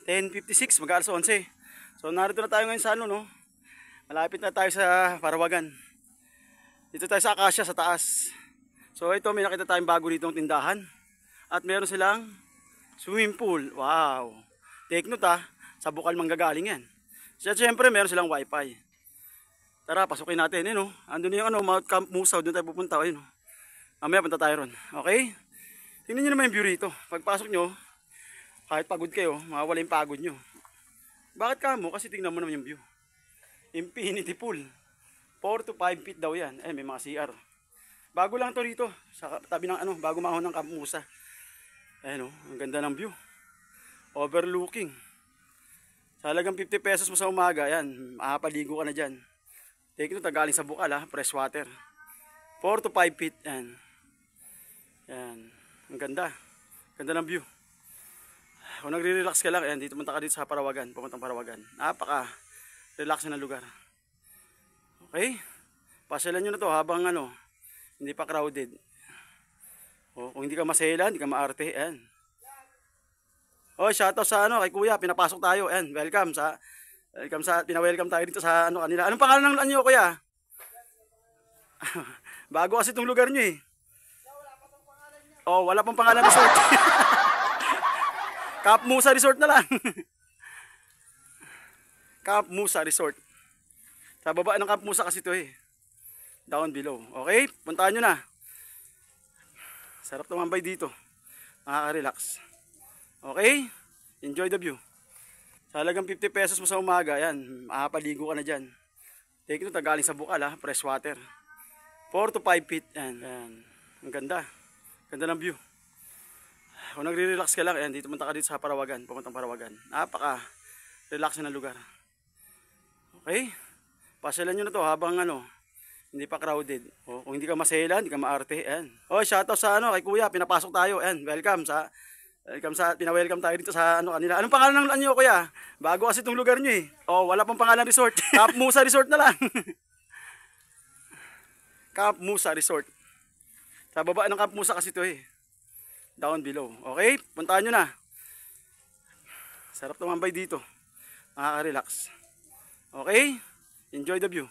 10:56, mag-alas 11. So narito na tayo ngayon sa ano, no? Malapit na tayo sa Parawagan. Dito tayo sa Acacia sa taas. So ito, may nakita tayong bago dito ng tindahan. At meron silang swimming pool. Wow! Take note ha, sa bukal manggagaling yan. So syempre meron silang wifi. Tara, pasukin natin, no? Andun yung ano, Mount Camp Musaw, doon tayo pupunta, no? Mamaya punta tayo ron. Okay? Tingnan nyo naman yung view rito. Pagpasok nyo, kahit pagod kayo, mawawala yung pagod nyo. Bakit ka mo? Kasi tingnan mo naman yung view. Infinity pool. 4 to 5 feet daw yan. Eh, may mga CR. Bago lang to rito. Sa tabi ng ano, bago mahon ng Camp Musa. Ayan o, ang ganda ng view. Overlooking. Sa halagang 50 pesos mo sa umaga, yan, makapaligo ka na dyan. Take ito, galing sa bukal ha, fresh water. 4 to 5 feet, yan. Yan, ang ganda. Ganda ng view. Kung nagre-relax ka lang, ayan, dito punta ka dito sa Parawagan, pumuntang Parawagan. Napaka-relax na lugar. Okay? Pasyalan nyo na to habang ano, hindi pa crowded. O, kung hindi ka masela, hindi ka maarte, ayan. O, shoutout sa ano, kay kuya, pinapasok tayo, ayan, welcome sa, pina-welcome tayo dito sa ano kanila. Anong pangalan ng anyo, kuya? Bago kasi itong lugar nyo eh. Oh, wala pang pangalan resort. Camp Musa Resort na lang. Camp Musa Resort. Sa baba ng Camp Musa kasi ito eh. Down below. Okay? Puntahan nyo na. Sarap tumambay dito. Makaka-relax. Okay? Enjoy the view. Sa halagang 50 pesos mo sa umaga, yan, makapaligo ka na dyan. Take ito, galing sa bukal ha, fresh water. 4 to 5 feet, yan. Yan. Ang ganda. Ganda ng view. Kung nagre-relax ka lang, ayan, dito punta ka dito sa Parawagan, pumuntang Parawagan. Napaka-relax na lugar. Okay? Pasyalan nyo na to habang ano, hindi pa crowded. O, kung hindi ka masela, hindi ka maarte, ayan. O, shoutout sa ano, kay kuya, pinapasok tayo, ayan, welcome sa, pina-welcome tayo dito sa ano kanila. Anong pangalan ng anyo, kuya? Bago kasi itong lugar nyo eh. O, wala pang pangalan resort. Camp Musa Resort na lang. Camp Musa Resort. Sa baba ng Camp Musa kasi ito eh. Down below. Okay? Puntahan nyo na. Sarap tumambay dito. Makaka-relax. Okay? Enjoy the view.